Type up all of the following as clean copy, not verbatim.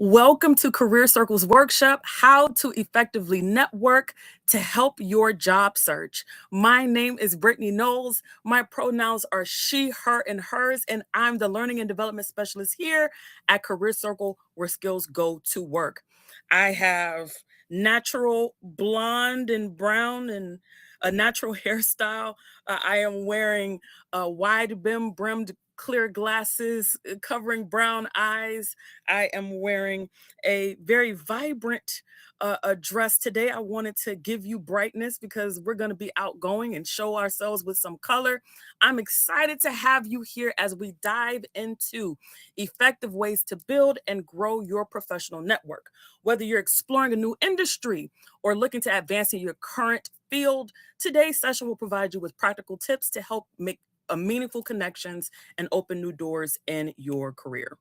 Welcome to Career Circles Workshop, How to Effectively Network to Help Your Job Search. My name is Brittany Knowles. My pronouns are she, her, and hers, and I'm the Learning and Development Specialist here at Career Circle, where skills go to work. I have natural blonde and brown and a natural hairstyle. I am wearing wide brimmed clear glasses covering brown eyes. I am wearing a very vibrant a dress today. I wanted to give you brightness because we're going to be outgoing and show ourselves with some color. I'm excited to have you here as we dive into effective ways to build and grow your professional network. Whether you're exploring a new industry or looking to advance in your current field, today's session will provide you with practical tips to help make a meaningful connections and open new doors in your career.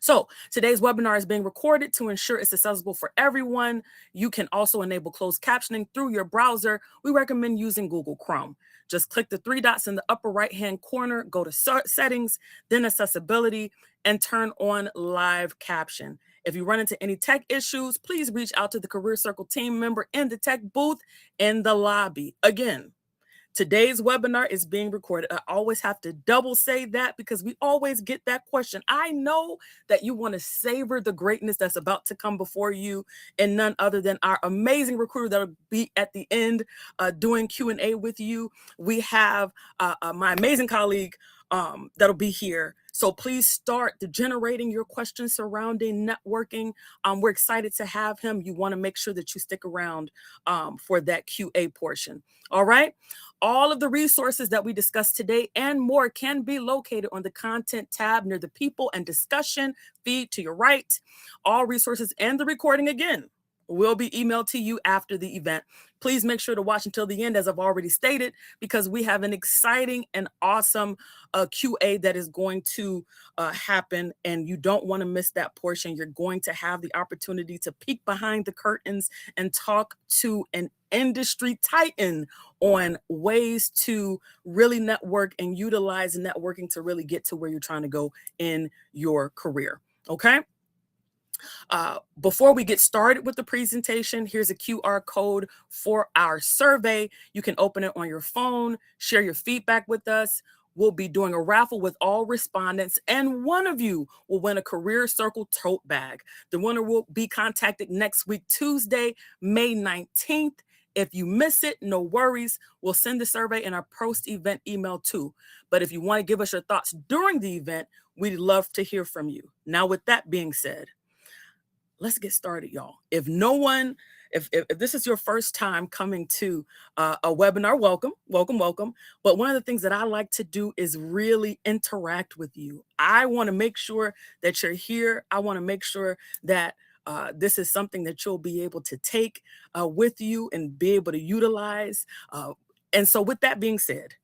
So today's webinar is being recorded to ensure it's accessible for everyone. You can also enable closed captioning through your browser. We recommend using Google Chrome. Just click the three dots in the upper right-hand corner, go to settings, then accessibility, and turn on live caption. If you run into any tech issues, please reach out to the Career Circle team member in the tech booth in the lobby. Again, today's webinar is being recorded. I always have to double say that because we always get that question. I know that you want to savor the greatness that's about to come before you, and none other than our amazing recruiter that'll be at the end doing Q&A with you. We have my amazing colleague that'll be here. So please start generating your questions surrounding networking. We're excited to have him. You want to make sure that you stick around for that QA portion. All right. All of the resources that we discussed today and more can be located on the content tab near the people and discussion feed to your right. All resources and the recording again will be emailed to you after the event. Please make sure to watch until the end, as I've already stated, because we have an exciting and awesome QA that is going to happen, and you don't want to miss that portion. You're going to have the opportunity to peek behind the curtains and talk to an industry titan on ways to really network and utilize networking to really get to where you're trying to go in your career. Okay. Before we get started with the presentation, here's a QR code for our survey. You can open it on your phone, share your feedback with us. We'll be doing a raffle with all respondents, and one of you will win a Career Circle tote bag. The winner will be contacted next week, Tuesday, May 19th. If you miss it, no worries. We'll send the survey in our post-event email too. But if you want to give us your thoughts during the event, we'd love to hear from you. Now, with that being said, let's get started, y'all. If this is your first time coming to a webinar, welcome. But one of the things that I like to do is really interact with you. I want to make sure that you're here. I want to make sure that this is something that you'll be able to take with you and be able to utilize. And so with that being said,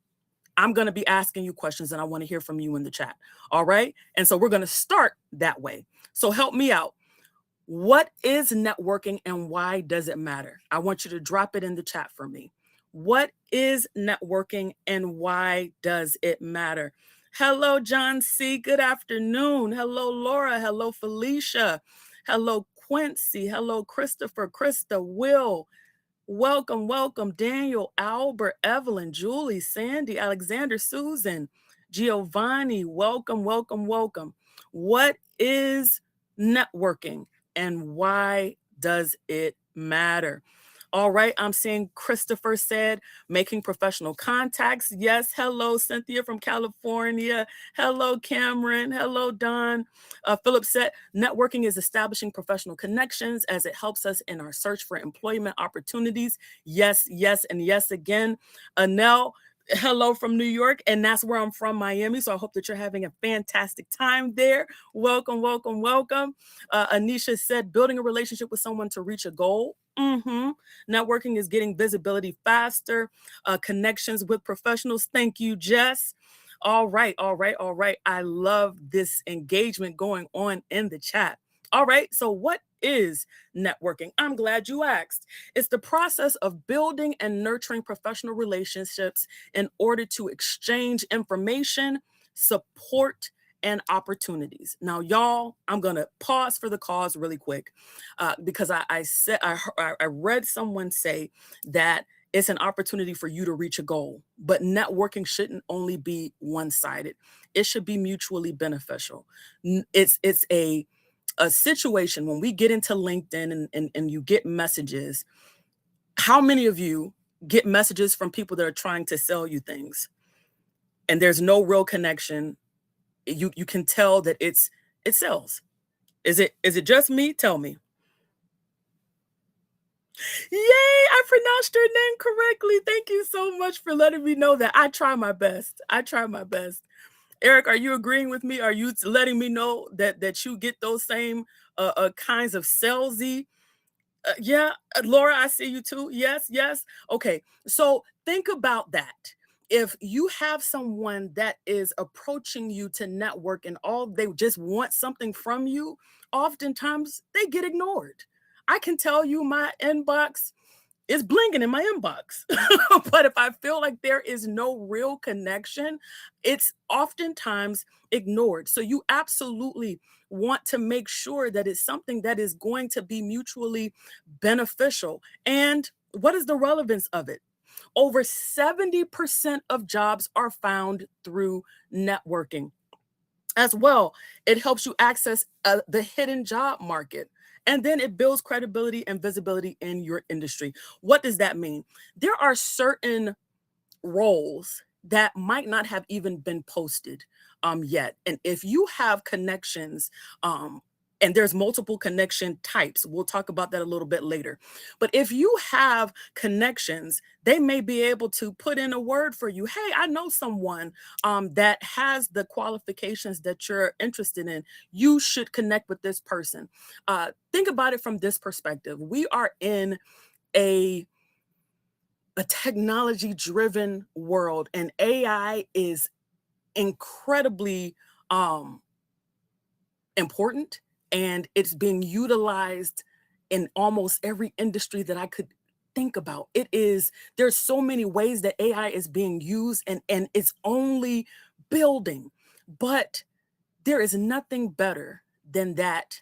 I'm going to be asking you questions and I want to hear from you in the chat. All right. And so we're going to start that way. So help me out. What is networking and why does it matter? I want you to drop it in the chat for me. What is networking and why does it matter? Hello, John C. Good afternoon. Hello, Laura. Hello, Felicia. Hello, Quincy. Hello, Christopher, Krista, Will. Welcome. Daniel, Albert, Evelyn, Julie, Sandy, Alexander, Susan, Giovanni. Welcome. What is networking? And why does it matter? All right, I'm seeing Christopher said, making professional contacts. Yes, hello, Cynthia from California. Hello, Cameron. Hello, Don. Philip said, networking is establishing professional connections as it helps us in our search for employment opportunities. Yes, and yes again. Anel, hello from New York, and that's where I'm from, Miami. So I hope that you're having a fantastic time there. Welcome. Anisha said, building a relationship with someone to reach a goal. Networking is getting visibility faster, connections with professionals. Thank you, Jess. All right. I love this engagement going on in the chat. All right, so what is networking? I'm glad you asked. It's the process of building and nurturing professional relationships in order to exchange information, support, and opportunities. Now, y'all, I'm gonna pause for the cause really quick because I read someone say that it's an opportunity for you to reach a goal, but networking shouldn't only be one-sided. It should be mutually beneficial. It's a situation when we get into LinkedIn and you get messages. How many of you get messages from people that are trying to sell you things and there's no real connection? You can tell that it sells. Is it just me? Tell me. Yay, I pronounced your name correctly. Thank you so much for letting me know that. I try my best. I try my best. Eric, are you agreeing with me? Are you letting me know that you get those same kinds of salesy? Yeah, Laura, I see you too. Yes, yes. Okay, so think about that. If you have someone that is approaching you to network and all they just want something from you, oftentimes they get ignored. I can tell you my inbox is blinging in my inbox. But if I feel like there is no real connection, it's oftentimes ignored. So you absolutely want to make sure that it's something that is going to be mutually beneficial. And what is the relevance of it? Over 70% of jobs are found through networking. As well, it helps you access the hidden job market. And then it builds credibility and visibility in your industry. What does that mean? There are certain roles that might not have even been posted yet. And if you have connections, and there's multiple connection types, we'll talk about that a little bit later. But if you have connections, they may be able to put in a word for you. Hey, I know someone that has the qualifications that you're interested in. You should connect with this person. Think about it from this perspective. We are in a technology driven world, and AI is incredibly um important, and it's being utilized in almost every industry that I could think about. There's so many ways that AI is being used, and it's only building. But there is nothing better than that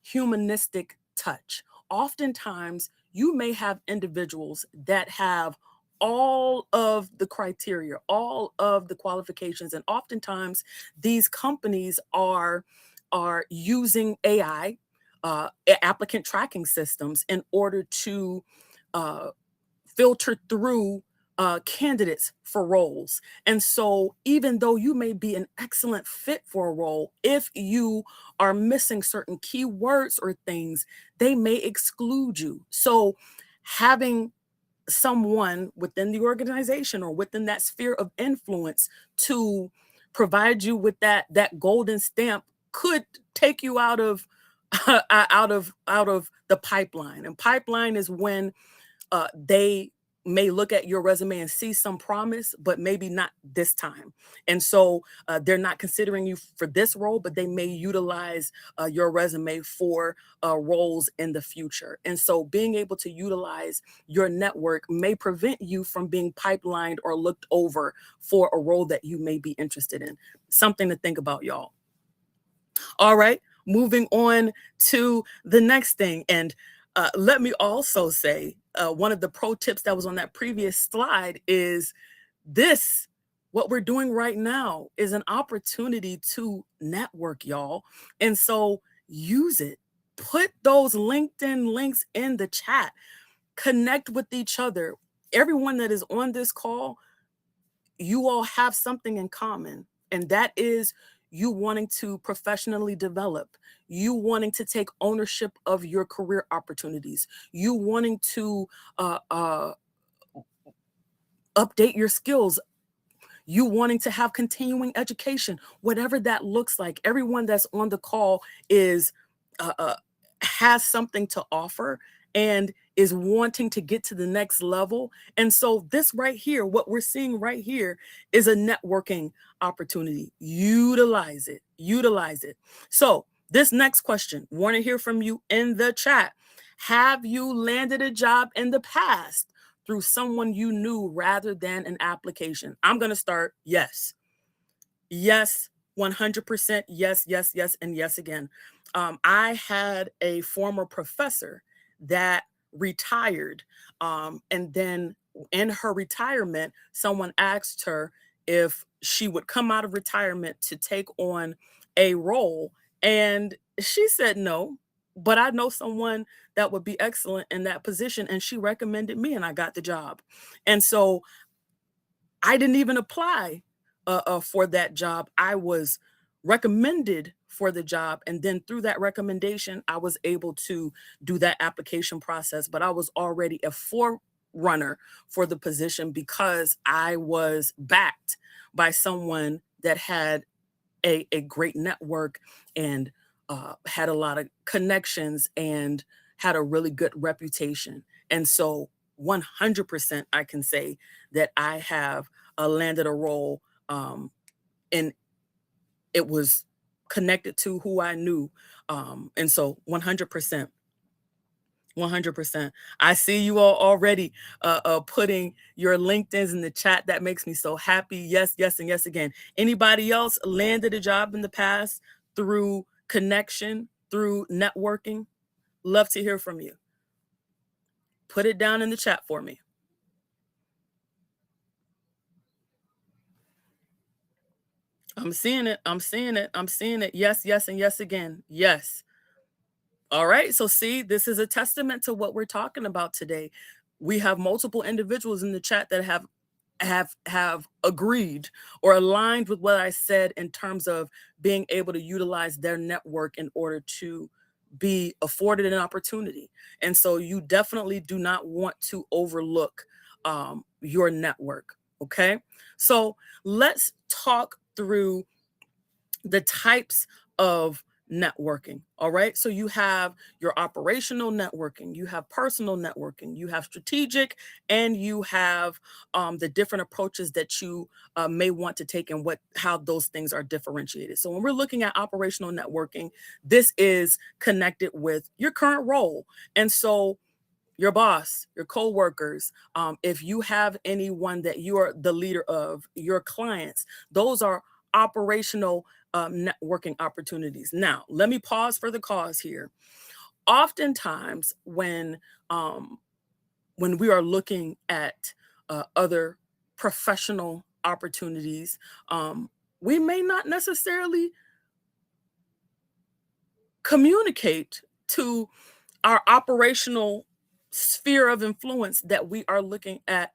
humanistic touch. Oftentimes, you may have individuals that have all of the criteria, all of the qualifications, and oftentimes these companies are using AI, applicant tracking systems, in order to uh, filter through candidates for roles. And so, even though you may be an excellent fit for a role, if you are missing certain keywords or things, they may exclude you. So, having someone within the organization or within that sphere of influence to provide you with that golden stamp could take you out of out of the pipeline. And pipeline is when they may look at your resume and see some promise, but maybe not this time. And so they're not considering you for this role, but they may utilize your resume for roles in the future. And so being able to utilize your network may prevent you from being pipelined or looked over for a role that you may be interested in. Something to think about, y'all. All right, moving on to the next thing. And let me also say, one of the pro tips that was on that previous slide is this. What we're doing right now is an opportunity to network, y'all. And so use it. Put those LinkedIn links in the chat. Connect with each other. Everyone that is on this call, you all have something in common, and that is you wanting to professionally develop, you wanting to take ownership of your career opportunities, you wanting to update your skills, you wanting to have continuing education, whatever that looks like. Everyone that's on the call is uh, uh, has something to offer and is wanting to get to the next level. And so this right here, what we're seeing right here, is a networking opportunity. Utilize it. Utilize it. So this next question, want to hear from you in the chat. Have you landed a job in the past through someone you knew rather than an application? I'm going to start. Yes. Yes. 100% yes, yes, yes, and yes again. I had a former professor that retired, and then in her retirement, someone asked her if she would come out of retirement to take on a role, and she said no. But I know someone that would be excellent in that position, and she recommended me, and I got the job. And so I didn't even apply for that job. I was recommended for the job. And then through that recommendation, I was able to do that application process. But I was already a forerunner for the position because I was backed by someone that had a great network and had a lot of connections and had a really good reputation. And so 100% I can say that I have landed a role, and it was connected to who I knew. And so 100%. 100%. I see you all already putting your LinkedIn's in the chat. That makes me so happy. Yes, yes, and yes again. Anybody else landed a job in the past through connection, through networking? Love to hear from you. Put it down in the chat for me. I'm seeing it. I'm seeing it. I'm seeing it. Yes, yes, and yes again. Yes. All right. So see, this is a testament to what we're talking about today. We have multiple individuals in the chat that have agreed or aligned with what I said in terms of being able to utilize their network in order to be afforded an opportunity. And so you definitely do not want to overlook your network. Okay. So let's talk through the types of networking. All right. So you have your operational networking, you have personal networking, you have strategic, and you have the different approaches that you may want to take and how those things are differentiated. So when we're looking at operational networking, this is connected with your current role. And so your boss, your coworkers, if you have anyone that you are the leader of, your clients, those are operational networking opportunities. Now, let me pause for the cause here. Oftentimes, um, when we are looking at other professional opportunities, we may not necessarily communicate to our operational sphere of influence that we are looking at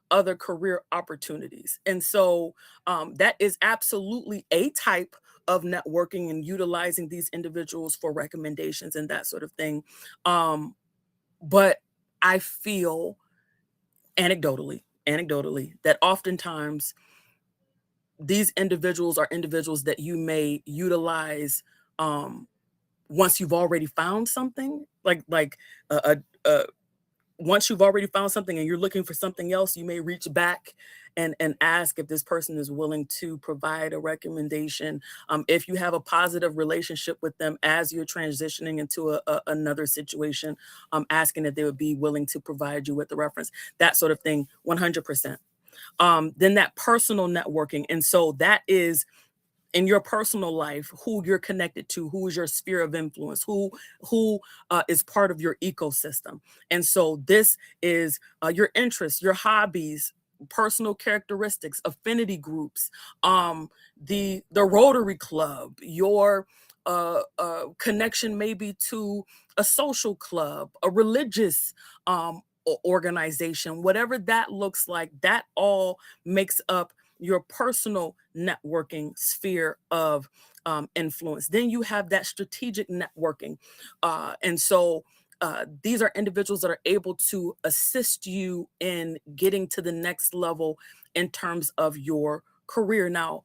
other career opportunities. And so that is absolutely a type of networking and utilizing these individuals for recommendations and that sort of thing. But I feel anecdotally, that oftentimes these individuals are individuals that you may utilize once you've already found something, like a once you've already found something and you're looking for something else, you may reach back and ask if this person is willing to provide a recommendation. If you have a positive relationship with them as you're transitioning into another situation, asking if they would be willing to provide you with the reference, that sort of thing, 100%. Then that personal networking. And so that is in your personal life, who you're connected to, who is your sphere of influence, who is part of your ecosystem. And so this is your interests, your hobbies, personal characteristics, affinity groups, the Rotary Club, your connection maybe to a social club, a religious organization, whatever that looks like, that all makes up your personal networking sphere of influence. Then you have that strategic networking. And so these are individuals that are able to assist you in getting to the next level in terms of your career. Now,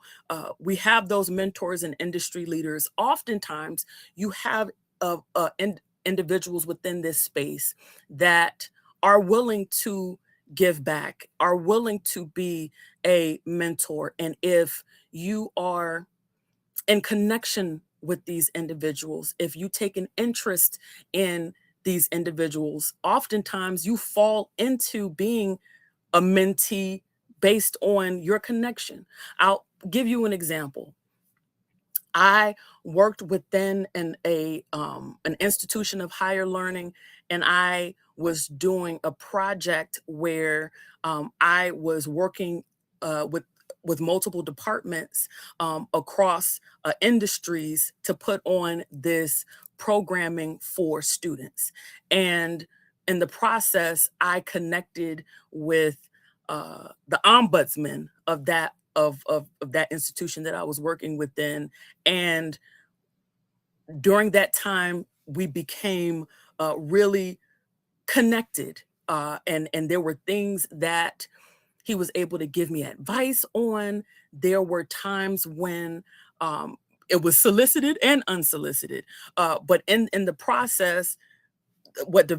we have those mentors and industry leaders. Oftentimes, you have individuals within this space that are willing to give back, are willing to be a mentor. And if you are in connection with these individuals, if you take an interest in these individuals, oftentimes you fall into being a mentee based on your connection. I'll give you an example. I worked within an institution of higher learning, and I was doing a project where I was working with multiple departments across industries to put on this programming for students. And in the process, I connected with the ombudsman of that institution that I was working within. And during that time, we became really connected. And there were things that he was able to give me advice on. There were times when it was solicited and unsolicited. But in the process, what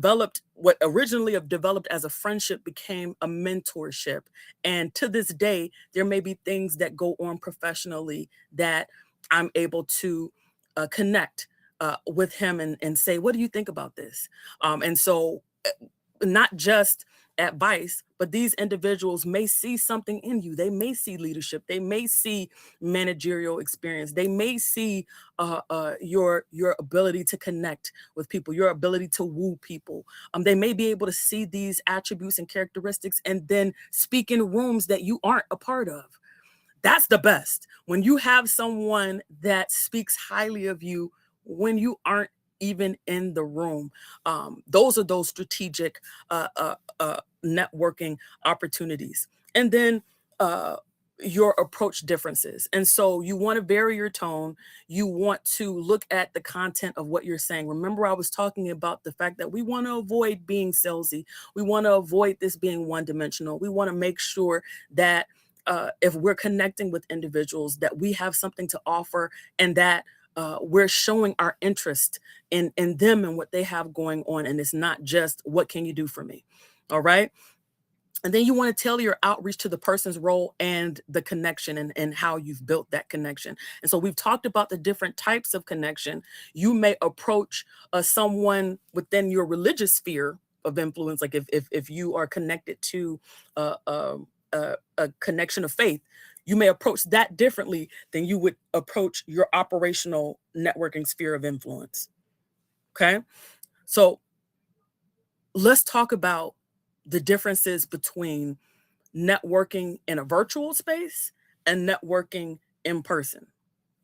originally have developed as a friendship became a mentorship. And to this day, there may be things that go on professionally that I'm able to connect with him and say, what do you think about this? And so not just advice, but these individuals may see something in you. They may see leadership. They may see managerial experience. They may see your ability to connect with people, your ability to woo people. They may be able to see these attributes and characteristics and then speak in rooms that you aren't a part of. That's the best. When you have someone that speaks highly of you when you aren't even in the room. Those are those strategic networking opportunities. And then your approach differences. And so you want to vary your tone. You want to look at the content of what you're saying. Remember, I was talking about the fact that we want to avoid being salesy. We want to avoid this being one dimensional. We want to make sure that if we're connecting with individuals, that we have something to offer and that we're showing our interest in them and what they have going on. And it's not just, what can you do for me? All right. And then you want to tailor your outreach to the person's role and the connection and how you've built that connection. And so we've talked about the different types of connection. You may approach someone within your religious sphere of influence, like if you are connected to a connection of faith, you may approach that differently than you would approach your operational networking sphere of influence. Okay. So let's talk about the differences between networking in a virtual space and networking in person.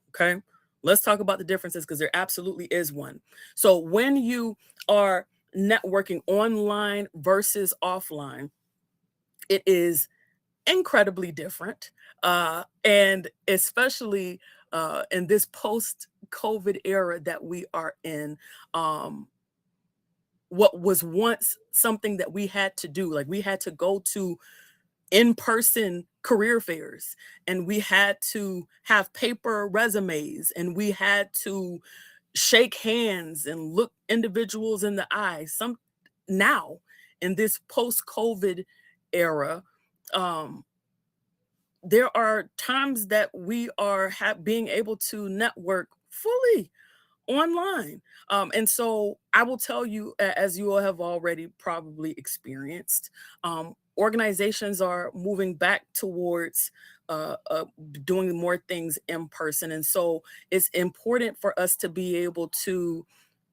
Okay. Let's talk about the differences because there absolutely is one. So when you are networking online versus offline, it is incredibly different. And especially in this post COVID era that we are in, um, what was once something that we had to do, like we had to go to in person career fairs and we had to have paper resumes and we had to shake hands and look individuals in the eye. Some now in this post COVID era, um, there are times that we are being able to network fully online. And so I will tell you, as you all have already probably experienced, organizations are moving back towards doing more things in person. And so it's important for us to be able to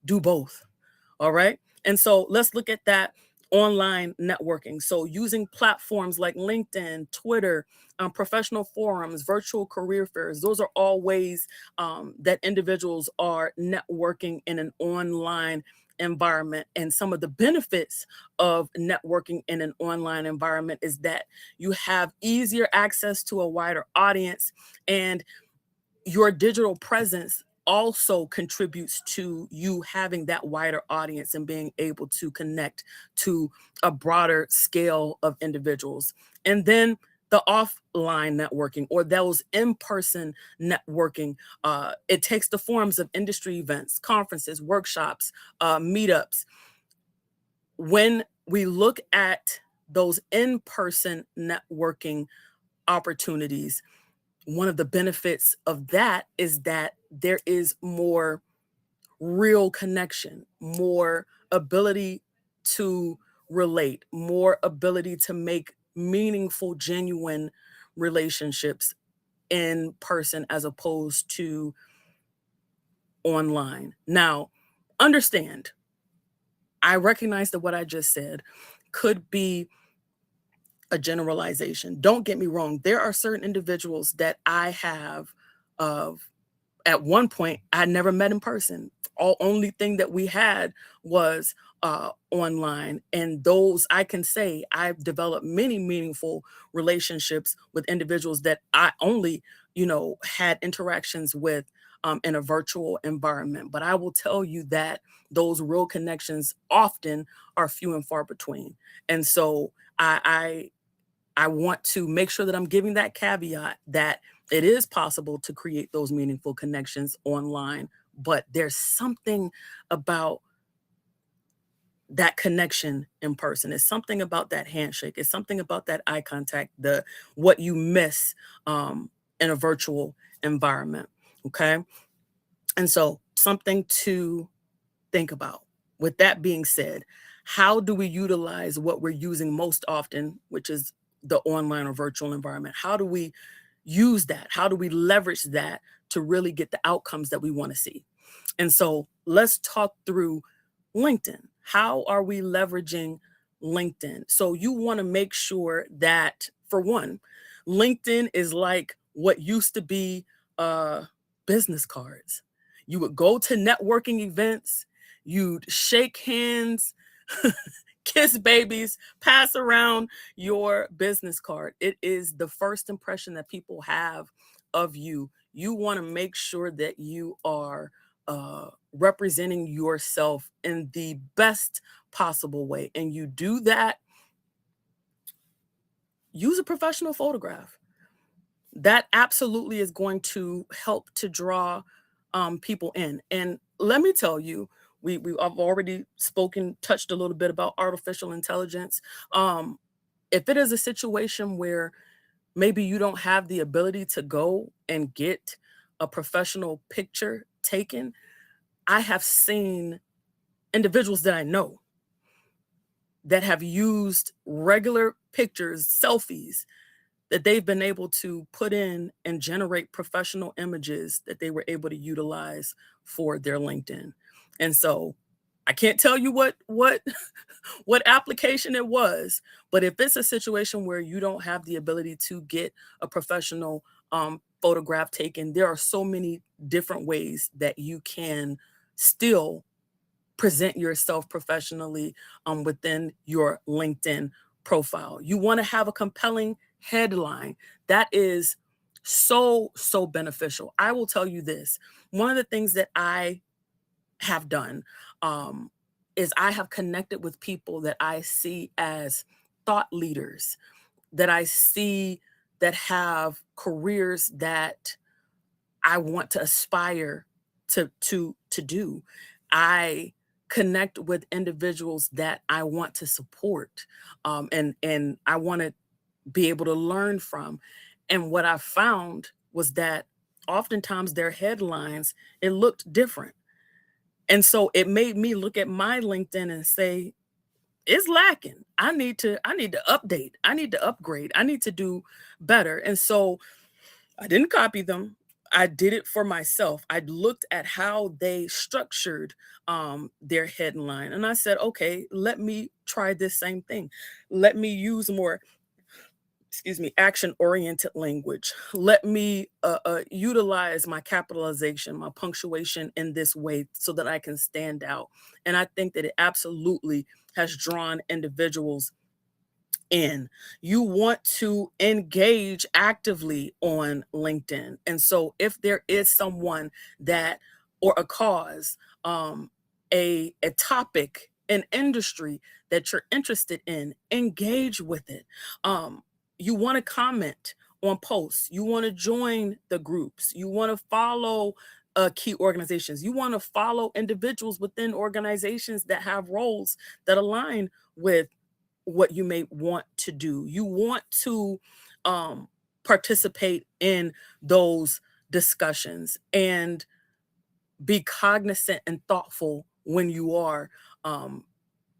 do both. All right. And so let's look at that online networking. So using platforms like LinkedIn, Twitter, professional forums, virtual career fairs, those are all ways that individuals are networking in an online environment. And some of the benefits of networking in an online environment is that you have easier access to a wider audience, and your digital presence also contributes to you having that wider audience and being able to connect to a broader scale of individuals. And then the offline networking or those in-person networking, it takes the forms of industry events, conferences, workshops, meetups. When we look at those in-person networking opportunities, one of the benefits of that is that there is more real connection, more ability to relate, more ability to make meaningful, genuine relationships in person as opposed to online. Now, understand, I recognize that what I just said could be a generalization. Don't get me wrong. There are certain individuals that I have of at one point I never met in person. Only thing that we had was online, and those I can say I've developed many meaningful relationships with individuals that I only, had interactions with in a virtual environment. But I will tell you that those real connections often are few and far between, and so I want to make sure that I'm giving that caveat that it is possible to create those meaningful connections online, but there's something about that connection in person. It's something about that handshake. It's something about that eye contact, the what you miss in a virtual environment. Okay. And so something to think about. With that being said, how do we utilize what we're using most often, which is the online or virtual environment? How do we use that? How do we leverage that to really get the outcomes that we want to see? And so let's talk through LinkedIn. How are we leveraging LinkedIn? So you want to make sure that, for one, LinkedIn is like what used to be business cards. You would go to networking events, you'd shake hands, kiss babies, pass around your business card. It is the first impression that people have of you. You want to make sure that you are representing yourself in the best possible way. And you do that, use a professional photograph. That absolutely is going to help to draw people in. And let me tell you, I've already touched a little bit about artificial intelligence. Um, if it is a situation where maybe you don't have the ability to go and get a professional picture taken, I have seen individuals that I know that have used regular pictures, selfies, that they've been able to put in and generate professional images that they were able to utilize for their LinkedIn. And so I can't tell you what what application it was, but if it's a situation where you don't have the ability to get a professional photograph taken, there are so many different ways that you can still present yourself professionally within your LinkedIn profile. You want to have a compelling headline that is so beneficial. I will tell you this. One of the things that I have done um, is I have connected with people that I see as thought leaders, that I see that have careers that I want to aspire to do. I connect with individuals that I want to support, and I want to be able to learn from. And what I found was that oftentimes their headlines, it looked different. And so it made me look at my LinkedIn and say, it's lacking. I need to update. I need to upgrade. I need to do better. And so I didn't copy them. I did it for myself. I looked at how they structured their headline and I said, okay, let me try this same thing. Let me use more, excuse me, action oriented language. Let me utilize my capitalization, my punctuation in this way so that I can stand out. And I think that it absolutely has drawn individuals in. You want to engage actively on LinkedIn. And so if there is someone that, or a cause, a topic, an industry that you're interested in, engage with it. You want to comment on posts. You want to join the groups. You want to follow key organizations. You want to follow individuals within organizations that have roles that align with what you may want to do. You want to um, participate in those discussions and be cognizant and thoughtful when you are um,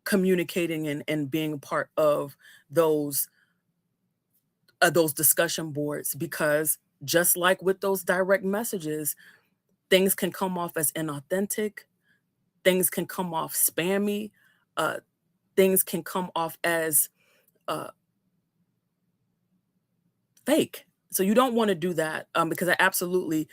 communicating and being a part of those discussion boards, because just like with those direct messages, Things can come off as inauthentic. Things can come off spammy. Uh, things can come off as uh, fake. So you don't want to do that, because I absolutely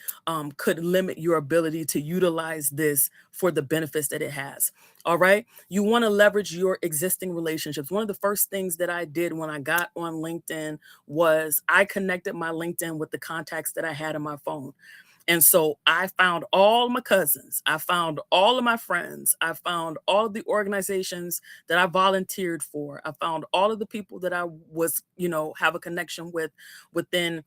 could limit your ability to utilize this for the benefits that it has. All right. You want to leverage your existing relationships. One of the first things that I did when I got on LinkedIn was I connected my LinkedIn with the contacts that I had on my phone. And so I found all my cousins, I found all of my friends, I found all of the organizations that I volunteered for. I found all of the people that I was, have a connection with within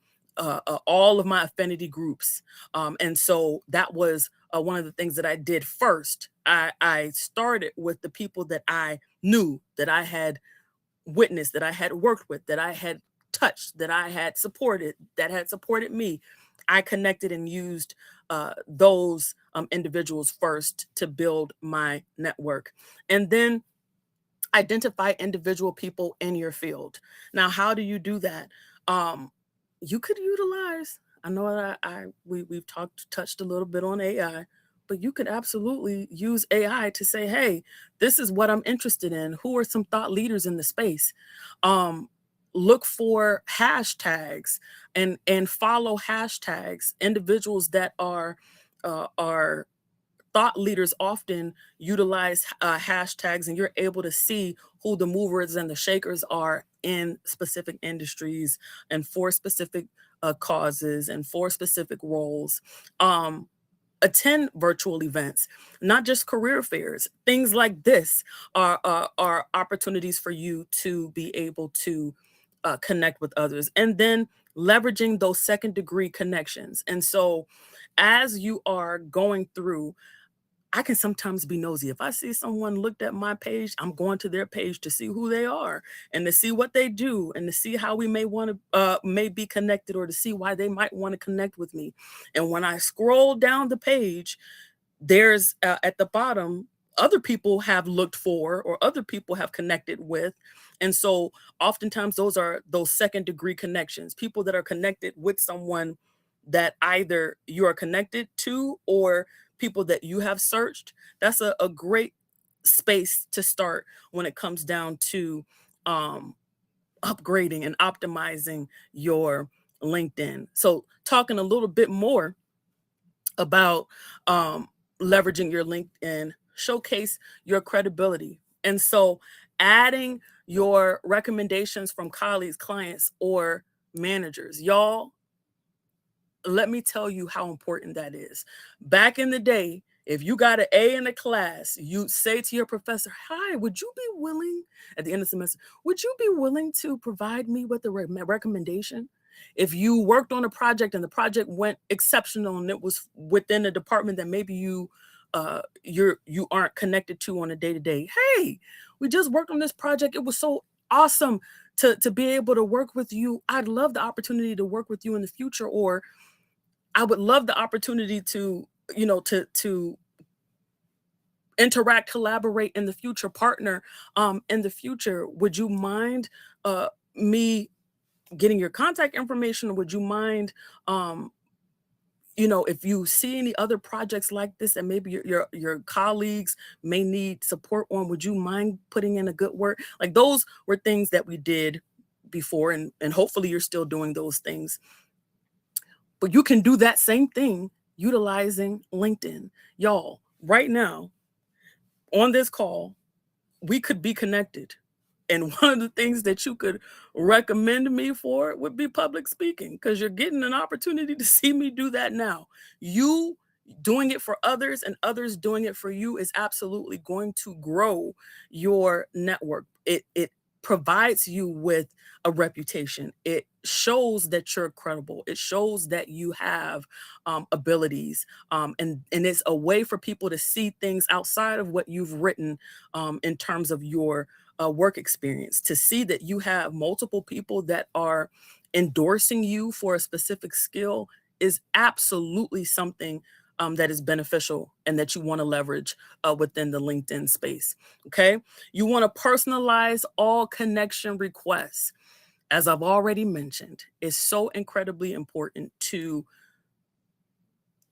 all of my affinity groups. And so that was one of the things that I did first. I started with the people that I knew, that I had witnessed, that I had worked with, that I had touched, that I had supported, that had supported me. I connected and used those individuals first to build my network. And then identify individual people in your field. Now, how do you do that? Um, you could utilize, I know that we've touched a little bit on AI, but you could absolutely use AI to say, hey, this is what I'm interested in. Who are some thought leaders in the space? Um, look for hashtags and follow hashtags, individuals that are thought leaders often utilize hashtags, and you're able to see who the movers and the shakers are in specific industries and for specific causes and for specific roles. Um, Attend virtual events, not just career fairs. Things like this are opportunities for you to be able to connect with others, and then leveraging those second degree connections. And so, as you are going through, I can sometimes be nosy. If I see someone looked at my page, I'm going to their page to see who they are and to see what they do and to see how we may be connected, or to see why they might want to connect with me. And when I scroll down the page, there's at the bottom, other people have looked for or other people have connected with. And so oftentimes those are those second degree connections, people that are connected with someone that either you are connected to or people that you have searched. That's a great space to start when it comes down to um, upgrading and optimizing your LinkedIn. So talking a little bit more about leveraging your LinkedIn, showcase your credibility. And so adding your recommendations from colleagues, clients, or managers. Y'all, let me tell you how important that is. Back in the day, if you got an A in a class, you say to your professor, "Hi, would you be willing at the end of the semester, would you be willing to provide me with a recommendation?" If you worked on a project and the project went exceptional and it was within a department that maybe you aren't connected to on a day-to-day, "Hey, we just worked on this project. It was so awesome to be able to work with you. I'd love the opportunity to work with you in the future," or I would love the opportunity to, to interact, collaborate in the future, partner in the future. Would you mind me getting your contact information? Or would you mind, if you see any other projects like this and maybe your colleagues may need support on, would you mind putting in a good word? Like those were things that we did before, and hopefully you're still doing those things. But you can do that same thing utilizing LinkedIn. Y'all, right now on this call, we could be connected. And one of the things that you could recommend me for would be public speaking, because you're getting an opportunity to see me do that now. You doing it for others and others doing it for you is absolutely going to grow your network. It provides you with a reputation. It shows that you're credible. It shows that you have abilities, and it's a way for people to see things outside of what you've written in terms of your work experience, to see that you have multiple people that are endorsing you for a specific skill is absolutely something that is beneficial and that you want to leverage within the LinkedIn space. Okay. You want to personalize all connection requests. As I've already mentioned, it's so incredibly important to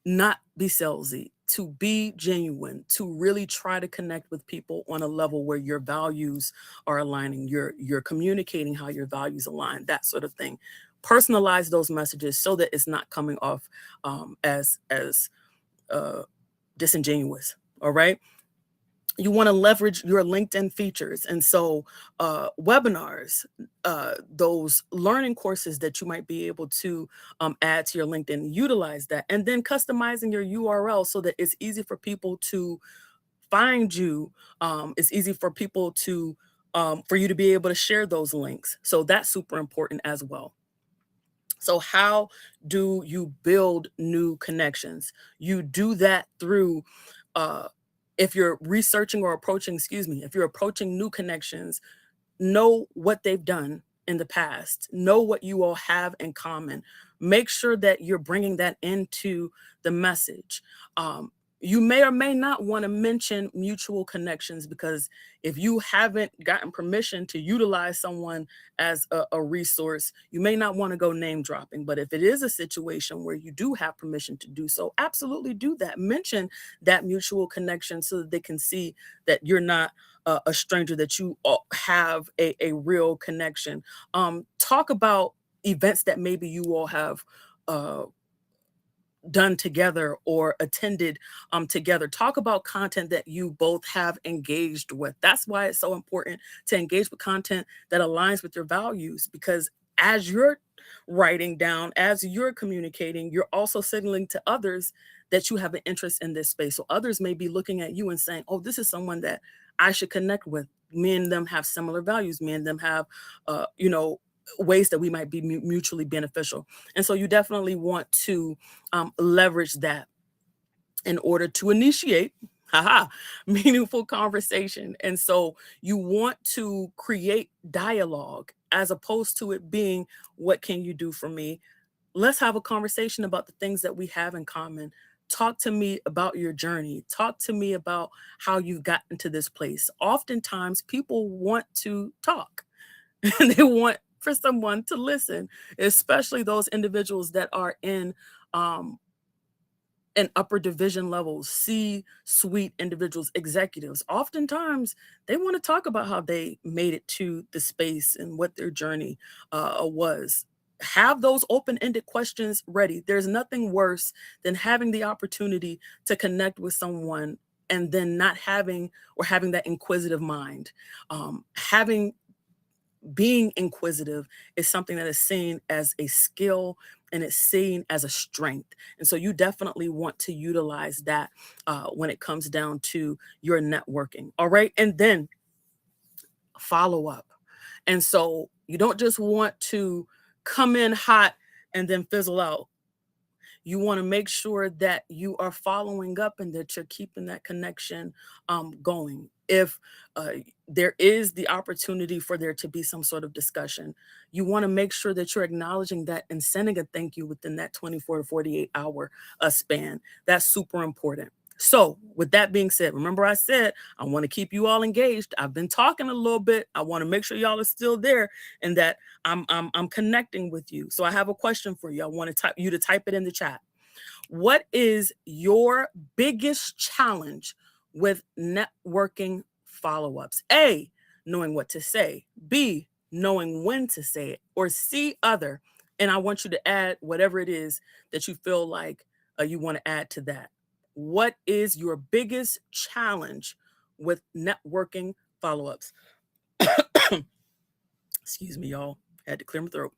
not be salesy, to be genuine, to really try to connect with people on a level where your values are aligning, you're communicating how your values align, that sort of thing. Personalize those messages so that it's not coming off as disingenuous. All right. You want to leverage your LinkedIn features. And so webinars, those learning courses that you might be able to add to your LinkedIn, utilize that. And then customizing your URL so that it's easy for people to find you. It's easy for people to, for you to be able to share those links. So that's super important as well. So how do you build new connections? You do that through, if you're researching or approaching, excuse me, if you're approaching new connections, know what they've done in the past, know what you all have in common. Make sure that you're bringing that into the message. You may or may not want to mention mutual connections, because if you haven't gotten permission to utilize someone as a resource, you may not want to go name dropping. But if it is a situation where you do have permission to do so, absolutely do that. Mention that mutual connection so that they can see that you're not a stranger, that you have a real connection. Talk about events that maybe you all have done together or attended together. Talk about content that you both have engaged with. That's why it's so important to engage with content that aligns with your values, because as you're writing down, as you're communicating, you're also signaling to others that you have an interest in this space. So others may be looking at you and saying, oh, this is someone that I should connect with. Me and them have similar values. Me and them have, ways that we might be mutually beneficial. And so you definitely want to leverage that in order to initiate meaningful conversation. And so you want to create dialogue as opposed to it being, what can you do for me? Let's have a conversation about the things that we have in common. Talk to me about your journey. Talk to me about how you've gotten to this place. Oftentimes, people want to talk and they want for someone to listen, especially those individuals that are um, in upper division levels, C-suite individuals, executives. Oftentimes, they want to talk about how they made it to the space and what their journey was. Have those open-ended questions ready. There's nothing worse than having the opportunity to connect with someone and then not having, or having that inquisitive mind. Having Being inquisitive is something that is seen as a skill and it's seen as a strength. And so you definitely want to utilize that when it comes down to your networking. All right. And then follow up. And so you don't just want to come in hot and then fizzle out. You want to make sure that you are following up and that you're keeping that connection going. If there is the opportunity for there to be some sort of discussion, you want to make sure that you're acknowledging that and sending a thank you within that 24 to 48 hour span. That's super important. So, with that being said, remember I said I want to keep you all engaged. I've been talking a little bit. I want to make sure y'all are still there and that I'm connecting with you. So I have a question for you. I want you to type it in the chat. What is your biggest challenge with networking follow-ups? A, knowing what to say. B, knowing when to say it. Or C, other. And I want you to add whatever it is that you feel like you want to add to that. What is your biggest challenge with networking follow-ups? Excuse me, y'all. I had to clear my throat.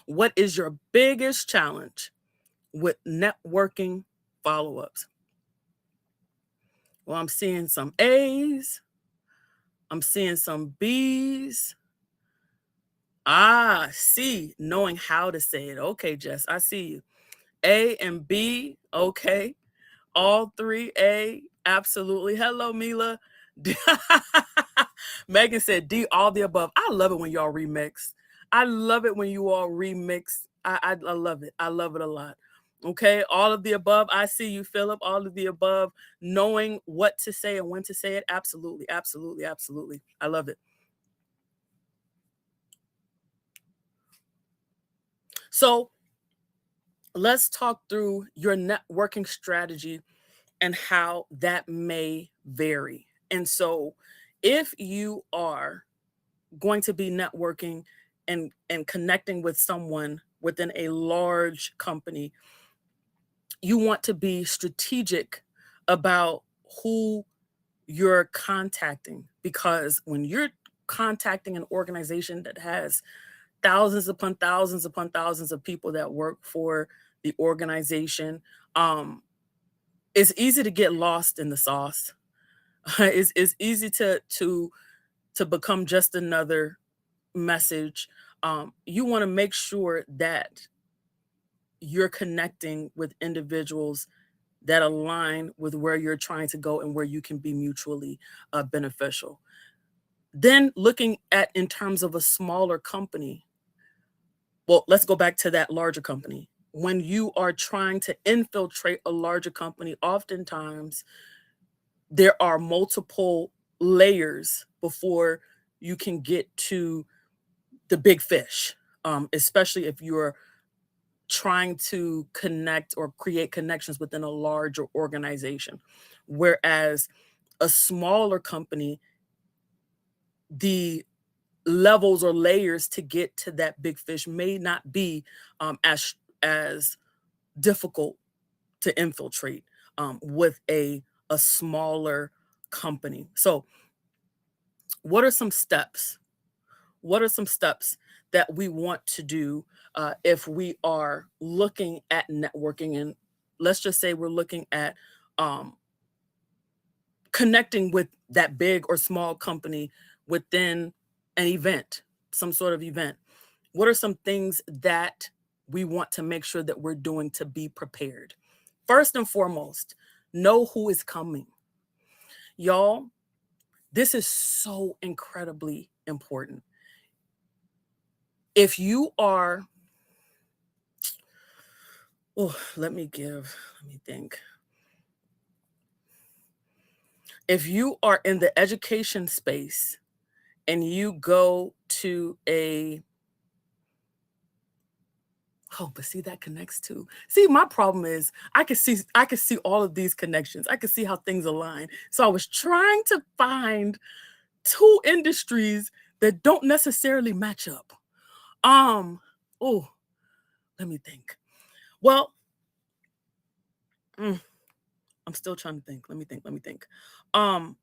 What is your biggest challenge with networking follow-ups? Well, I'm seeing some A's. I'm seeing some B's. C, knowing how to say it. Okay, Jess, I see you. A and B, okay. All three, A, absolutely. Hello, Mila. Megan said D, all the above. I love it when y'all remix. I love it when you all remix. I love it. I love it a lot. Okay, all of the above. I see you, Philip. All of the above. Knowing what to say and when to say it. Absolutely, absolutely, absolutely. I love it. So let's talk through your networking strategy and how that may vary. And so, if you are going to be networking and connecting with someone within a large company, you want to be strategic about who you're contacting, because when you're contacting an organization that has thousands upon thousands of people that work for the organization, um, it's easy to get lost in the sauce. It's easy to become just another message. You want to make sure that you're connecting with individuals that align with where you're trying to go and where you can be mutually beneficial. Then looking at in terms of a smaller company, well, let's go back to that larger company. When you are trying to infiltrate a larger company, oftentimes there are multiple layers before you can get to the big fish, especially if you're trying to connect or create connections within a larger organization. Whereas a smaller company, the levels or layers to get to that big fish may not be as difficult to infiltrate with a smaller company. So, what are some steps? What are some steps that we want to do if we are looking at networking? And let's just say we're looking at um, connecting with that big or small company within an event, some sort of event. What are some things that we want to make sure that we're doing to be prepared? First and foremost, know who is coming. Y'all, this is so incredibly important. If you are, oh, let me think. If you are in the education space and you go to a, oh, but see, that connects too. See, my problem is I could see all of these connections. I could see how things align. So I was trying to find two industries that don't necessarily match up. Um, oh, let me think. Well, mm, I'm still trying to think. Let me think. Um,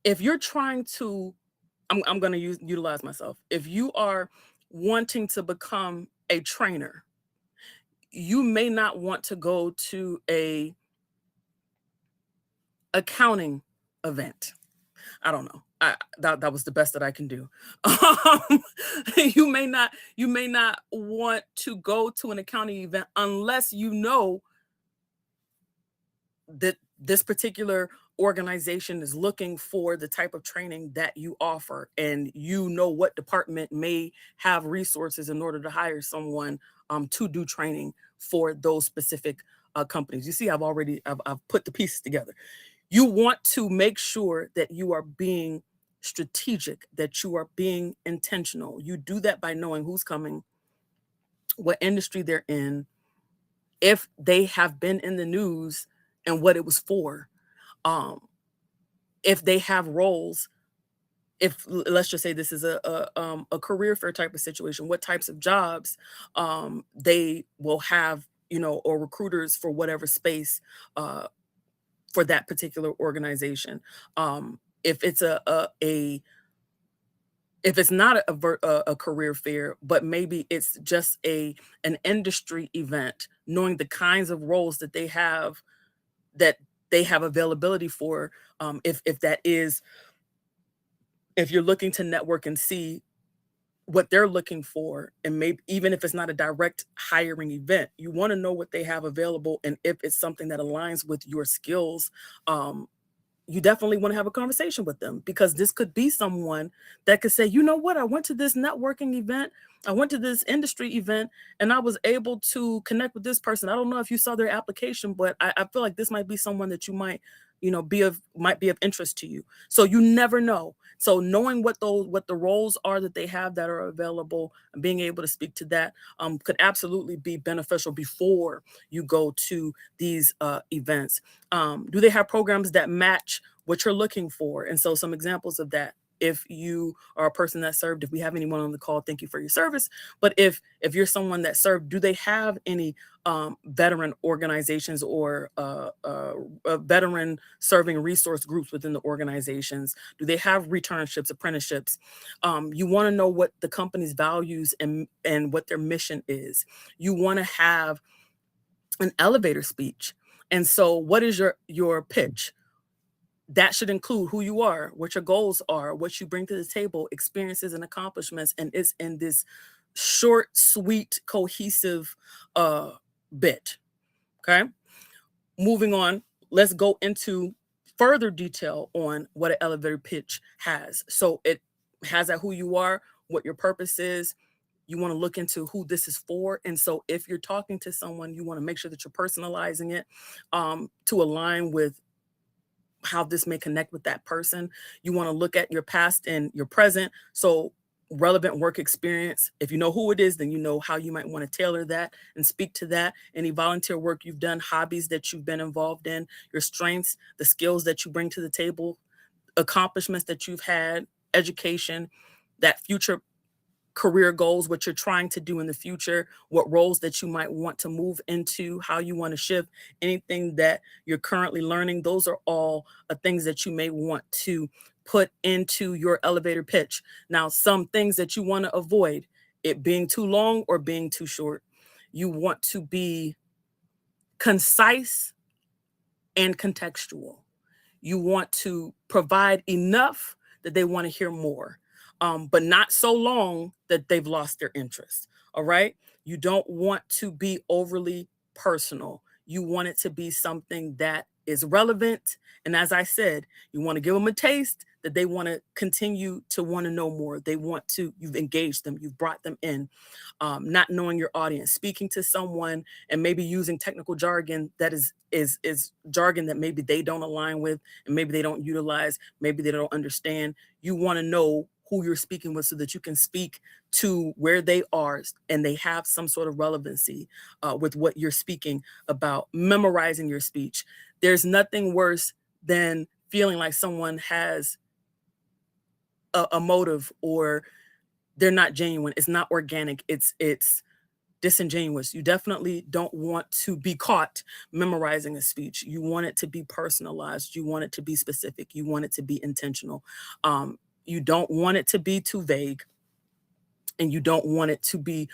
if you're trying to, I'm going to utilize myself. If you are wanting to become a trainer, you may not want to go to a accounting event. I don't know. That was the best that I can do. You may not want to go to an accounting event unless you know that this particular organization is looking for the type of training that you offer, and you know what department may have resources in order to hire someone to do training for those specific companies. You see, I've put the pieces together. You want to make sure that you are being strategic, that you are being intentional. You do that by knowing who's coming, what industry they're in, if they have been in the news and what it was for, um, if they have roles, if let's just say this is a career fair type of situation, what types of jobs they will have, or recruiters for whatever space uh, for that particular organization. If it's a if it's not a career fair, but maybe it's just an industry event, knowing the kinds of roles that they have availability for. If that is, if you're looking to network and see what they're looking for, and maybe even if it's not a direct hiring event, you want to know what they have available, and if it's something that aligns with your skills, um, you definitely want to have a conversation with them, because this could be someone that could say, you know what, I went to this networking event, I went to this industry event, and I was able to connect with this person. I don't know if you saw their application, but I feel like this might be someone that you might might be of interest to you. So you never know. So knowing what the roles are that they have that are available and being able to speak to that could absolutely be beneficial before you go to these events. Do they have programs that match what you're looking for? And so some examples of that. If you are a person that served, if we have anyone on the call, thank you for your service. But if you're someone that served, do they have any veteran organizations or veteran serving resource groups within the organizations? Do they have returnships, apprenticeships? You want to know what the company's values and what their mission is. You want to have an elevator speech. And so what is your pitch? That should include who you are, what your goals are, what you bring to the table, experiences and accomplishments, and it's in this short, sweet, cohesive bit. Okay. Moving on, let's go into further detail on what an elevator pitch has. So it has that who you are, what your purpose is. You want to look into who this is for. And so if you're talking to someone, you want to make sure that you're personalizing it to align with how this may connect with that person. You want to look at your past and your present. So relevant work experience. If you know who it is, then you know how you might want to tailor that and speak to that. Any volunteer work you've done, hobbies that you've been involved in, your strengths, the skills that you bring to the table, accomplishments that you've had, education, that future career goals, what you're trying to do in the future, what roles that you might want to move into, how you want to shift, anything that you're currently learning. Those are all things that you may want to put into your elevator pitch. Now, some things that you want to avoid, it being too long or being too short. You want to be concise and contextual. You want to provide enough that they want to hear more. But not so long that they've lost their interest. All right. You don't want to be overly personal. You want it to be something that is relevant. And as I said, you want to give them a taste that they want to continue to want to know more. They want to, you've engaged them, you've brought them in, not knowing your audience, speaking to someone and maybe using technical jargon that is jargon that maybe they don't align with and maybe they don't utilize, maybe they don't understand. You want to know who you're speaking with so that you can speak to where they are and they have some sort of relevancy with what you're speaking about. Memorizing your speech. There's nothing worse than feeling like someone has a motive or they're not genuine. It's not organic. It's disingenuous. You definitely don't want to be caught memorizing a speech. You want it to be personalized. You want it to be specific. You want it to be intentional. You don't want it to be too vague, and you don't want it to be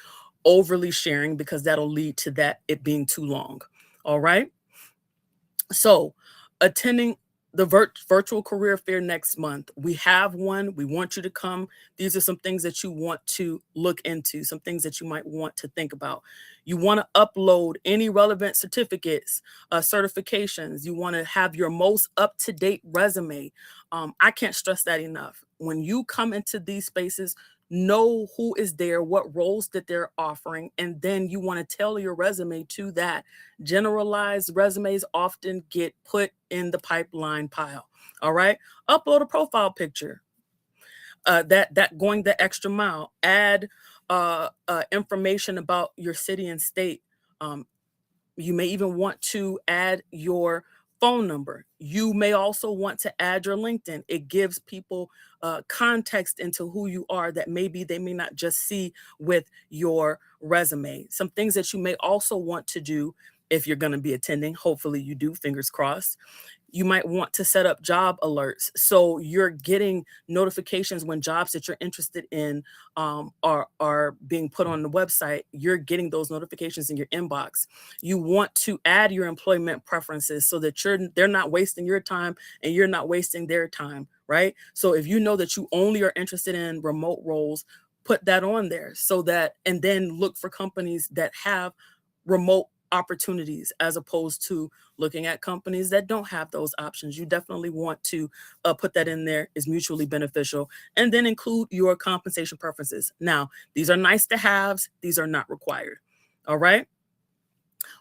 overly sharing because that'll lead to that it being too long. All right. So attending the virtual career fair next month. We have one. We want you to come. These are some things that you want to look into, some things that you might want to think about. You want to upload any relevant certificates, certifications. You want to have your most up-to-date resume. I can't stress that enough. When you come into these spaces, know who is there, what roles that they're offering, and then you want to tailor your resume to that. Generalized resumes often get put in the pipeline pile. All right. Upload a profile picture. That going the extra mile. Add information about your city and state. You may even want to add your phone number. You may also want to add your LinkedIn. It gives people context into who you are that maybe they may not just see with your resume. Some things that you may also want to do if you're going to be attending, hopefully you do, fingers crossed. You might want to set up job alerts so you're getting notifications when jobs that you're interested in are being put on the website. You're getting those notifications in your inbox. You want to add your employment preferences so that they're not wasting your time and you're not wasting their time, right? So if you know that you only are interested in remote roles, put that on there so that, and then look for companies that have remote opportunities as opposed to looking at companies that don't have those options. You definitely want to put that in there, is mutually beneficial, and then include your compensation preferences. Now, these are nice to haves. These are not required. All right.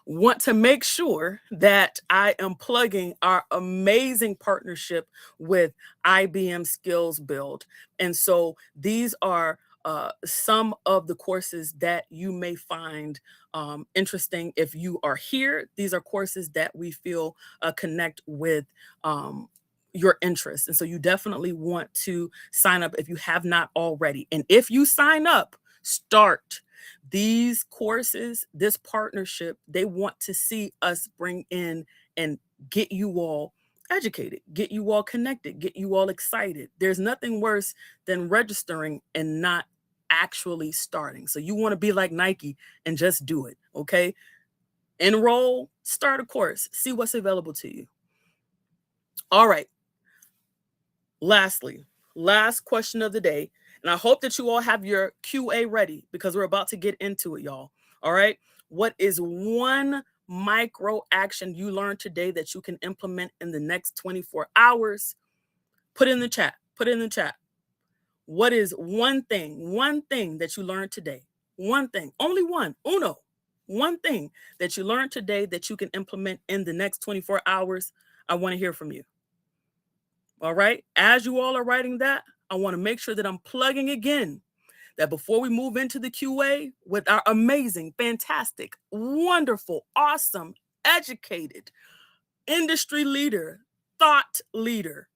Want to make sure that I am plugging our amazing partnership with IBM Skills Build. And so these are some of the courses that you may find interesting if you are here. These are courses that we feel connect with your interests. And so you definitely want to sign up if you have not already. And if you sign up, start these courses, this partnership, they want to see us bring in and get you all educated, get you all connected, get you all excited. There's nothing worse than registering and not actually starting. So you want to be like Nike and just do it, okay? Enroll, start a course, see what's available to you. All right. Lastly, last question of the day. And I hope that you all have your QA ready because we're about to get into it, y'all. All right. What is one micro action you learned today that you can implement in the next 24 hours? Put in the chat. Put in the chat. What is one thing that you learned today? One thing, only one, uno, one thing that you learned today that you can implement in the next 24 hours. I want to hear from you. All right. As you all are writing that, I want to make sure that I'm plugging again that before we move into the QA with our amazing, fantastic, wonderful, awesome, educated, industry leader, thought leader,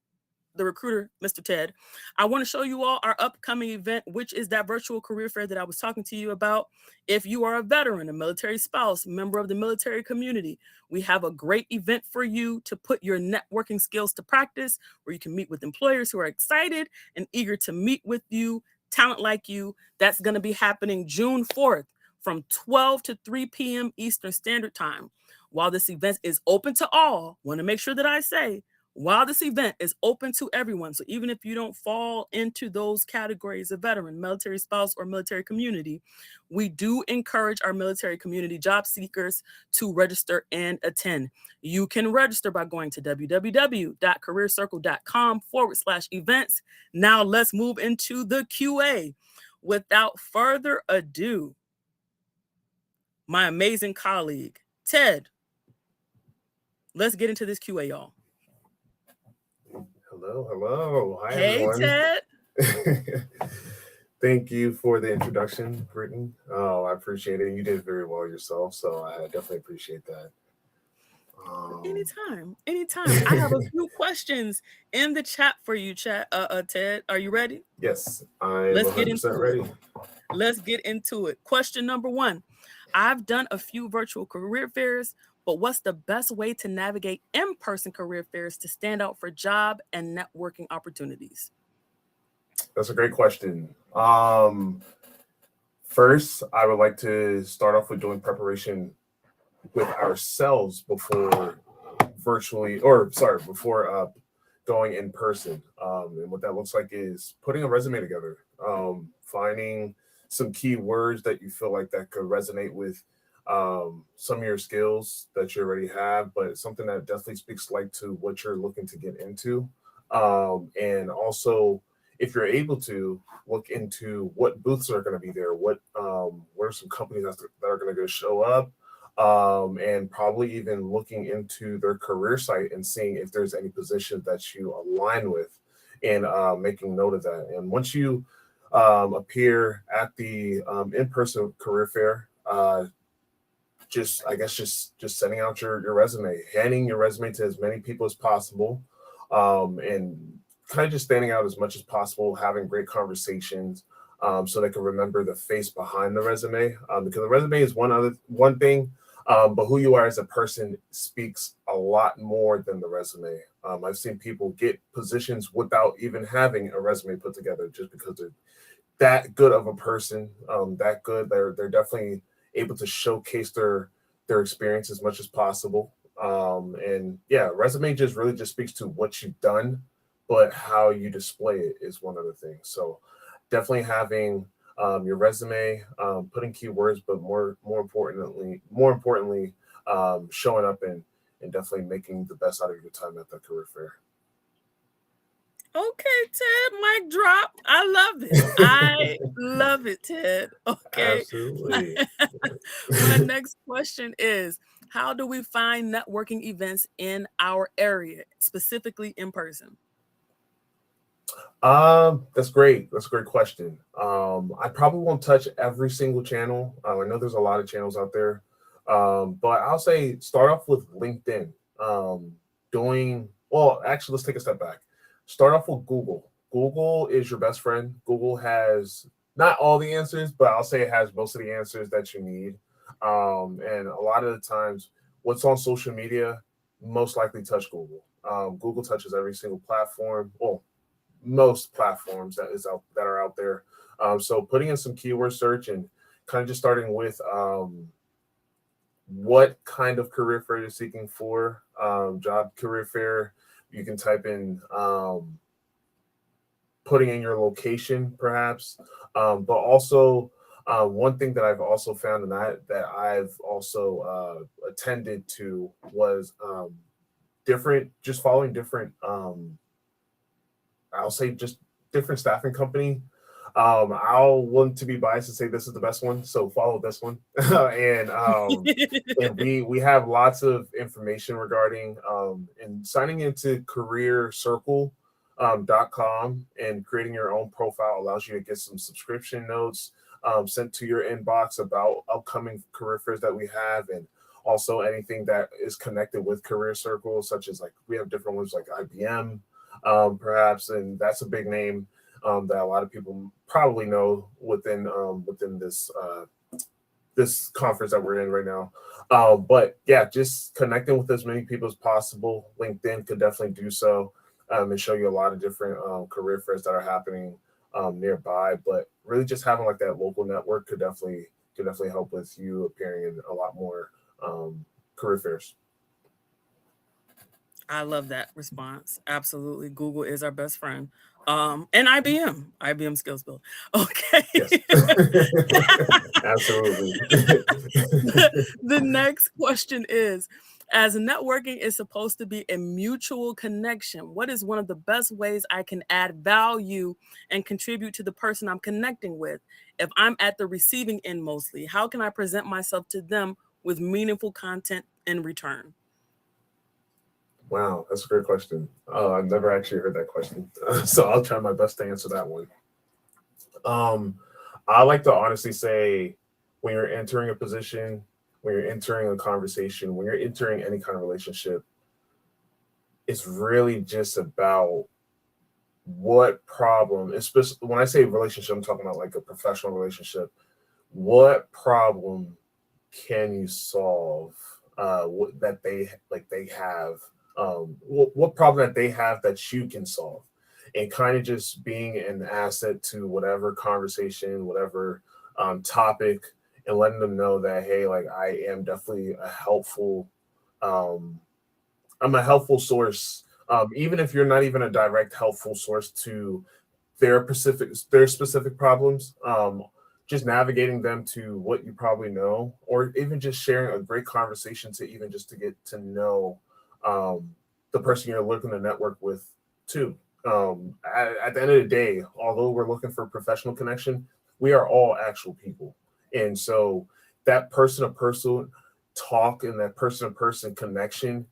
the recruiter, Mr. Ted, I want to show you all our upcoming event, which is that virtual career fair that I was talking to you about. If you are a veteran, a military spouse, member of the military community, we have a great event for you to put your networking skills to practice, where you can meet with employers who are excited and eager to meet with you, talent like you. That's going to be happening June 4th from 12 to 3 p.m. Eastern Standard Time. While this event is open to all, want to make sure that I say, while this event is open to everyone, so even if you don't fall into those categories of veteran, military spouse, or military community, we do encourage our military community job seekers to register and attend. You can register by going to www.careercircle.com/events. Now let's move into the QA. Without further ado, my amazing colleague, Ted, let's get into this QA, y'all. Hello. Hi, hey, everyone. Ted. Thank you for the introduction, Brittany. Oh, I appreciate it. You did very well yourself, so I definitely appreciate that. Anytime. I have a few questions in the chat for you, Ted. Are you ready? Yes, I'm Let's get 100% into it. ready. Let's get into it. Question number 1. I've done a few virtual career fairs, but what's the best way to navigate in-person career fairs to stand out for job and networking opportunities? That's a great question. First, I would like to start off with doing preparation with ourselves before going in person. And what that looks like is putting a resume together, finding some key words that you feel like that could resonate with some of your skills that you already have, but something that definitely speaks like to what you're looking to get into. And also, if you're able to look into what booths are going to be there, what are some companies that are going to go show up, and probably even looking into their career site and seeing if there's any positions that you align with, and making note of that. And once you appear at the in-person career fair, just sending out your resume, handing your resume to as many people as possible, and kind of just standing out as much as possible, having great conversations, so they can remember the face behind the resume, because the resume is one thing, but who you are as a person speaks a lot more than the resume. I've seen people get positions without even having a resume put together, just because they're that good of a person, that good. They're definitely able to showcase their experience as much as possible. And yeah, resume just speaks to what you've done, but how you display it is one other thing. So definitely having your resume, putting keywords, but more importantly, showing up and definitely making the best out of your time at the career fair. Okay, Ted, mic drop. I love it. I love it, Ted. Okay. My, Absolutely. my next question is, how do we find networking events in our area, specifically in person? That's great. That's a great question. I probably won't touch every single channel. I know there's a lot of channels out there. But I'll say start off with LinkedIn. Well, actually, let's take a step back. Start off with Google. Google is your best friend. Google has not all the answers, but I'll say it has most of the answers that you need. And a lot of the times, what's on social media most likely touch Google. Google touches every single platform. Well, most platforms that are out there. So putting in some keyword search and kind of just starting with what kind of career fair you're seeking for. Job career fair, you can type in putting in your location perhaps, but also one thing that I've also found and that I've also attended to was different, just following different I'll say just different staffing company. I'll want to be biased and say this is the best one, so follow this one. And we have lots of information regarding and signing into careercircle.com and creating your own profile allows you to get some subscription notes sent to your inbox about upcoming career fairs that we have and also anything that is connected with career circles, such as like we have different ones like IBM, perhaps, and that's a big name that a lot of people probably know within this conference that we're in right now. But yeah, just connecting with as many people as possible. LinkedIn could definitely do so and show you a lot of different career fairs that are happening nearby. But really, just having like that local network could definitely help with you appearing in a lot more career fairs. I love that response. Absolutely. Google is our best friend. And IBM Skills Build. Okay. Yes, absolutely. The next question is, as networking is supposed to be a mutual connection, what is one of the best ways I can add value and contribute to the person I'm connecting with? If I'm at the receiving end mostly, how can I present myself to them with meaningful content in return? Wow, that's a great question. I've never actually heard that question, so I'll try my best to answer that one. Um, I like to honestly say when you're entering a position, when you're entering a conversation, when you're entering any kind of relationship, it's really just about what problem, especially when I say relationship, I'm talking about like a professional relationship. What problem can you solve that they have? What problem that they have that you can solve? And kind of just being an asset to whatever conversation, whatever topic, and letting them know that hey, like I am definitely um, I'm a helpful source, even if you're not even a direct helpful source to their specific problems. Just navigating them to what you probably know, or even just sharing a great conversation to even just to get to know um, the person you're looking to network with too. At the end of the day, although we're looking for professional connection, we are all actual people, and so that person to person talk and that person to person connection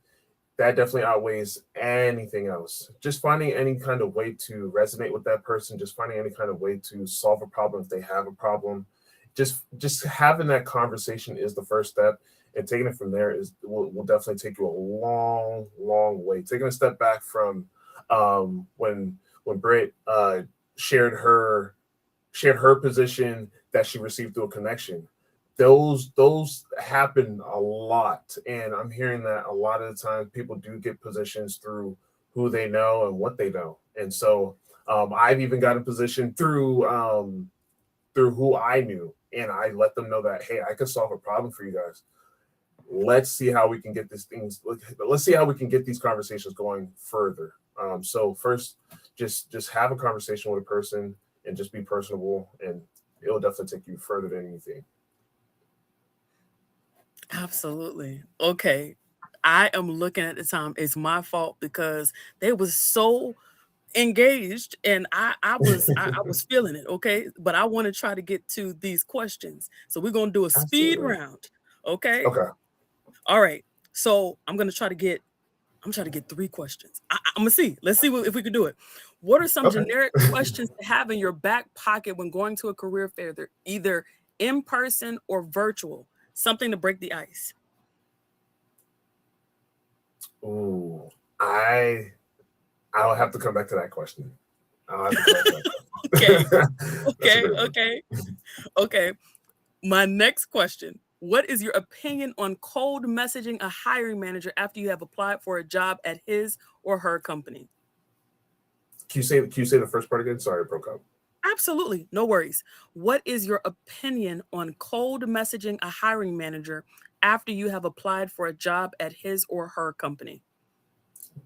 that definitely outweighs anything else. Just finding any kind of way to resonate with that person, just finding any kind of way to solve a problem if they have a problem. Just having that conversation is the first step, and taking it from there will definitely take you a long, long way. Taking a step back from when Britt shared her position that she received through a connection. Those happen a lot, and I'm hearing that a lot of the time people do get positions through who they know and what they know. And so I've even got a position through who I knew, and I let them know that hey, I can solve a problem for you guys. Let's see how we can get these things. Let's see how we can get these conversations going further. So first, just have a conversation with a person and just be personable, and it'll definitely take you further than anything. Absolutely. Okay. I am looking at the time. It's my fault because there was so engaged, and I was feeling it, okay? But I want to try to get to these questions. So we're gonna do a speed Absolutely. round. Okay. Okay. All right. So I'm trying to get 3 questions. I'm gonna see. Let's see if we can do it. What are some Okay. generic questions to have in your back pocket when going to a career fair? They're either in person or virtual. Something to break the ice. Ooh, I'll have to come back to that question. I'll have to come back to that Okay. question. That's a Okay. good one. Okay. Okay. My next question. What is your opinion on cold messaging a hiring manager after you have applied for a job at his or her company? Can you say the first part again? Sorry, I broke up. Absolutely. No worries. What is your opinion on cold messaging a hiring manager after you have applied for a job at his or her company?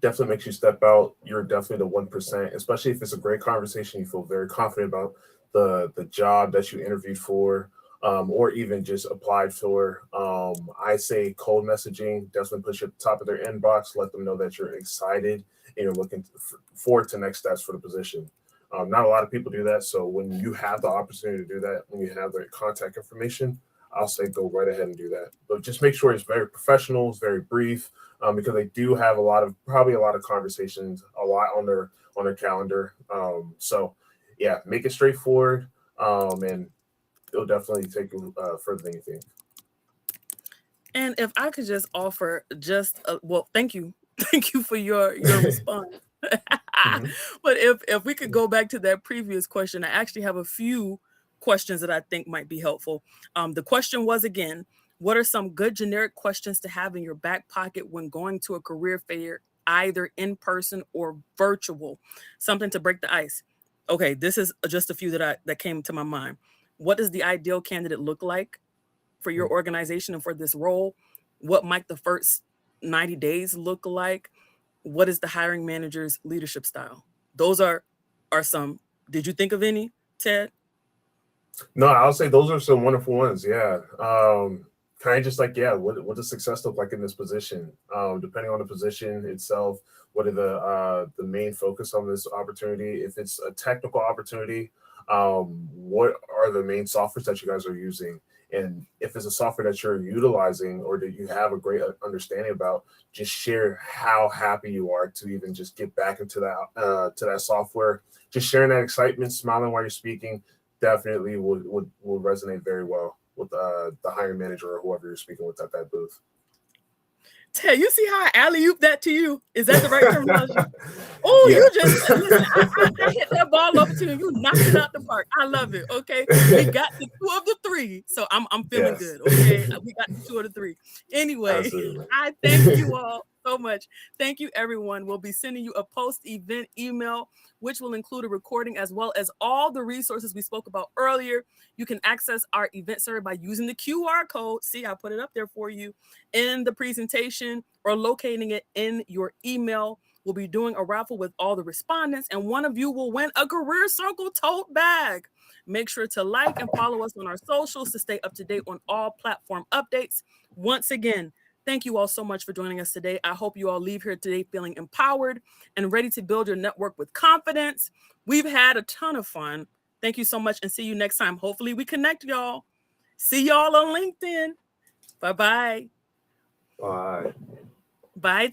Definitely makes you step out. You're definitely the 1%, especially if it's a great conversation. You feel very confident about the job that you interviewed for, or even just applied for. I say cold messaging definitely push you at the top of their inbox. Let them know that you're excited and you're looking forward to next steps for the position. Not a lot of people do that, so when you have the opportunity to do that, when you have their contact information, I'll say go right ahead and do that. But just make sure it's very professional, it's very brief, because they do have probably a lot of conversations, a lot on their calendar. So yeah, make it straightforward, and it'll definitely take you further than you think. And if I could just offer well, thank you. Thank you for your response. Mhm. But if we could go back to that previous question, I actually have a few questions that I think might be helpful. The question was again, what are some good generic questions to have in your back pocket when going to a career fair, either in person or virtual? Something to break the ice. Okay, this is just a few that came to my mind. What does the ideal candidate look like for your organization and for this role? What might the first 90 days look like? What is the hiring manager's leadership style? Those are some. Did you think of any, Ted? No, I'll say those are some wonderful ones. Yeah. Kind of just like, yeah, what does success look like in this position? Depending on the position itself, what are the main focus on this opportunity? If it's a technical opportunity, what are the main softwares that you guys are using? And if it's a software that you're utilizing or that you have a great understanding about, just share how happy you are to even just get back into that software. Just sharing that excitement, smiling while you're speaking, definitely would resonate very well with the hiring manager or whoever you're speaking with at that booth. Ted, you see how I alley-oop that to you? Is that the right terminology? Oh, Yeah. you just listen. I hit that ball over to you. You knocked it out the park. I love it. Okay, we got the 2 of the 3, so I'm feeling Yes. good. Okay, we got the 2 of the 3. Anyway, Absolutely. I thank you all so much. Thank you, everyone. We'll be sending you a post-event email, which will include a recording as well as all the resources we spoke about earlier. You can access our event survey by using the QR code. See, I put it up there for you in the presentation or locating it in your email. We'll be doing a raffle with all the respondents, and one of you will win a Career Circle tote bag. Make sure to like and follow us on our socials to stay up to date on all platform updates. Once again, thank you all so much for joining us today. I hope you all leave here today feeling empowered and ready to build your network with confidence. We've had a ton of fun. Thank you so much, and see you next time. Hopefully we connect, y'all. See y'all on LinkedIn. Bye-bye. Bye. Bye.